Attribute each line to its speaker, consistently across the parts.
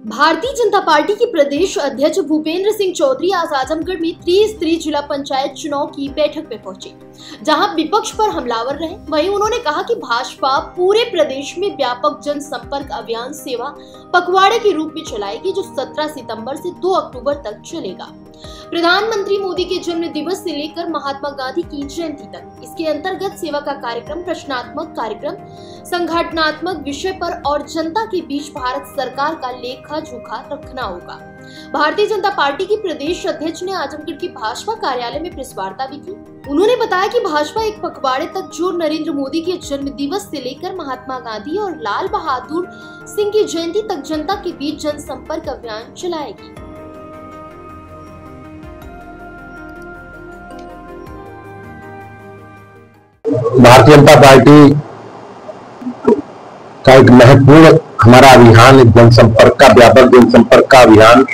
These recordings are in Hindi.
Speaker 1: भारतीय जनता पार्टी के प्रदेश अध्यक्ष भूपेंद्र सिंह चौधरी आज आजमगढ़ में त्रिस्तरीय जिला पंचायत चुनाव की बैठक में पहुंचे, जहां विपक्ष पर हमलावर रहे। वहीं उन्होंने कहा कि भाजपा पूरे प्रदेश में व्यापक जनसंपर्क अभियान सेवा पखवाड़े के रूप में चलाएगी, जो 17 सितंबर से 2 अक्टूबर तक चलेगा। प्रधानमंत्री मोदी के जन्म दिवस से लेकर महात्मा गांधी की जयंती तक इसके अंतर्गत सेवा का कार्यक्रम, प्रश्नात्मक कार्यक्रम, संगठनात्मक विषय पर और जनता के बीच भारत सरकार का लेखा जोखा रखना होगा। भारतीय जनता पार्टी के प्रदेश अध्यक्ष ने आजमगढ़ के भाजपा कार्यालय में प्रेस वार्ता भी की। उन्होंने बताया कि भाजपा एक पखवाड़े तक जो नरेंद्र मोदी के जन्म दिवस से लेकर महात्मा गांधी और लाल बहादुर सिंह की जयंती तक जनता के बीच जनसंपर्क अभियान चलाएगी।
Speaker 2: भारतीय जनता पार्टी का एक महत्वपूर्ण हमारा अभियान, एक जनसंपर्क का, व्यापक जनसंपर्क का अभियान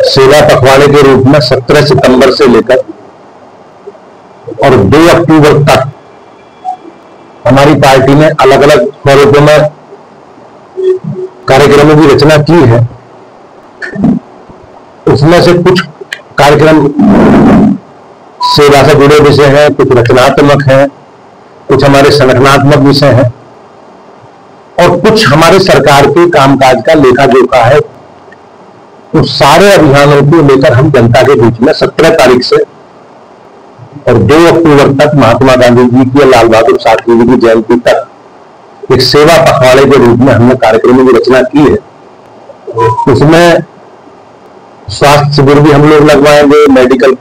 Speaker 2: सेवा पखवाड़े के रूप में 17 सितंबर से लेकर और 2 अक्टूबर तक हमारी पार्टी ने अलग अलग स्वरूपों में कार्यक्रमों की रचना की है। उसमें से कुछ कार्यक्रम सेवा से जुड़े विषय हैं, कुछ रचनात्मक हैं, कुछ हमारे संगठनात्मक विषय हैं और कुछ हमारे सरकार के कामकाज का लेखा जोखा है। उस सारे अभियानों को लेकर हम जनता के बीच में 17 तारीख से और 2 अक्टूबर तक महात्मा गांधी जी की, लाल बहादुर शास्त्री जी की जयंती तक एक सेवा पखवाड़े के रूप में हमने कार्यक्रमों की रचना की है। उसमें स्वास्थ्य शिविर भी हम लोग लगवाएंगे, मेडिकल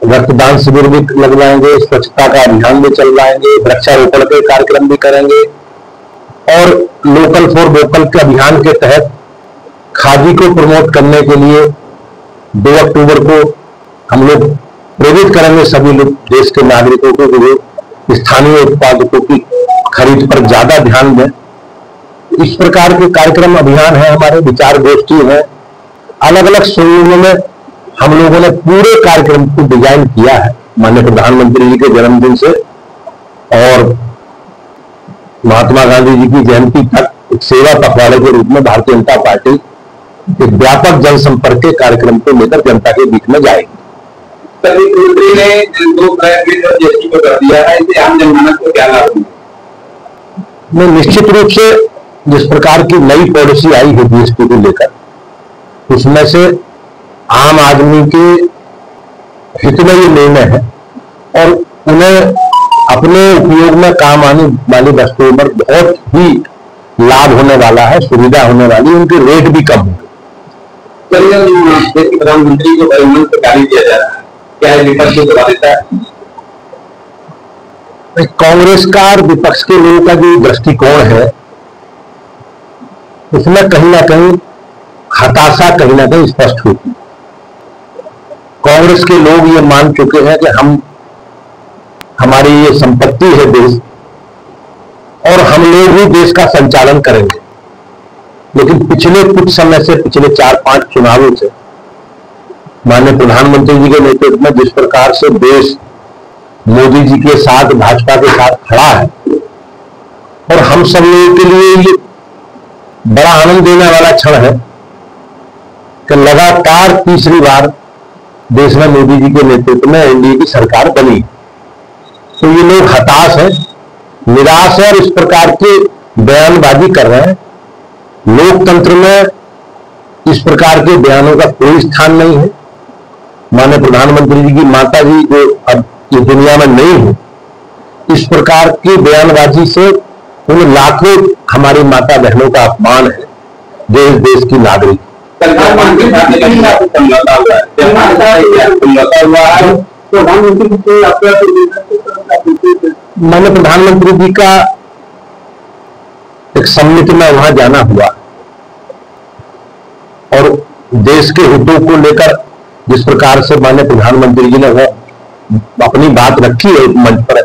Speaker 2: रक्तदान शिविर भी लगवाएंगे, स्वच्छता का अभियान भी चलवाएंगे, वृक्षारोपण के कार्यक्रम भी करेंगे और लोकल फॉर वोकल के अभियान के तहत खादी को प्रमोट करने के लिए 2 अक्टूबर को हम लोग प्रेरित करेंगे सभी लोग, देश के नागरिकों को, जो स्थानीय उत्पादकों की खरीद पर ज्यादा ध्यान दें। इस प्रकार के कार्यक्रम अभियान है, हमारे विचार गोष्ठी है। अलग अलग श्रेणियों में हम लोगों ने पूरे कार्यक्रम को डिजाइन किया है माननीय प्रधानमंत्री जी के जन्मदिन से और महात्मा गांधी जी की जयंती तक एक सेवा पखवाड़े के रूप में भारतीय जनता पार्टी एक व्यापक जनसंपर्क के कार्यक्रम को लेकर जनता के बीच में जाएगी।
Speaker 3: मुख्यमंत्री ने 2 जीएसटी को कर दिया है, इससे आम जनमानस को क्या लाभ होगा?
Speaker 2: निश्चित रूप से जिस प्रकार की नई पॉलिसी आई है जीएसटी को लेकर, उसमें से आम आदमी के हित में ये निर्णय है और उन्हें अपने उपयोग में काम आने वाली वस्तुओं पर बहुत ही लाभ होने वाला है, सुविधा होने वाली, उनके रेट भी कम होंगे।
Speaker 3: प्रधानमंत्री को परिवहन से गाली दिया जा रहा है, क्या विपक्ष को दबा देता है?
Speaker 2: कांग्रेस का और विपक्ष के लोगों का जो दृष्टिकोण है उसमें कहीं ना कहीं हताशा कहीं ना कहीं स्पष्ट होती है। कांग्रेस के लोग ये मान चुके हैं कि हमारी ये संपत्ति है देश और हम लोग ही देश का संचालन करेंगे। लेकिन पिछले कुछ समय से, पिछले 4-5 चुनावों से माननीय प्रधानमंत्री जी के नेतृत्व में जिस प्रकार से देश मोदी जी के साथ, भाजपा के साथ खड़ा है और हम सब लोगों के लिए ये बड़ा आनंद देने वाला क्षण है कि लगातार तीसरी बार देश में मोदी जी के नेतृत्व में एनडीए की सरकार बनी। तो ये लोग हताश हैं, निराश है और इस प्रकार की बयानबाजी कर रहे हैं। लोकतंत्र में इस प्रकार के बयानों का कोई स्थान नहीं है। माननीय प्रधानमंत्री जी की माता जी जो अब ये दुनिया में नहीं है, इस प्रकार की बयानबाजी से उन लाखों हमारी माता बहनों का अपमान है जो इस देश की नागरिक। मैंने प्रधानमंत्री जी का एक सम्मिलित में वहां जाना हुआ और देश के हितों को लेकर जिस प्रकार से माननीय प्रधानमंत्री जी ने वो अपनी बात रखी है मंच पर,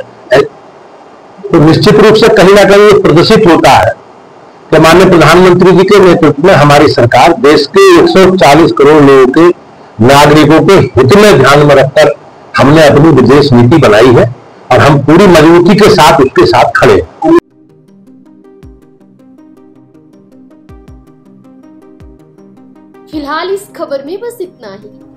Speaker 2: तो निश्चित रूप से कहीं ना कहीं ये प्रदर्शित होता है कि माननीय प्रधानमंत्री जी के नेतृत्व में हमारी सरकार देश के 140 करोड़ लोगों के नागरिकों के हित में ध्यान में रखकर हमने अपनी विदेश नीति बनाई है और हम पूरी मजबूती के साथ उसके साथ खड़े हैं।
Speaker 1: खबर में बस इतना ही।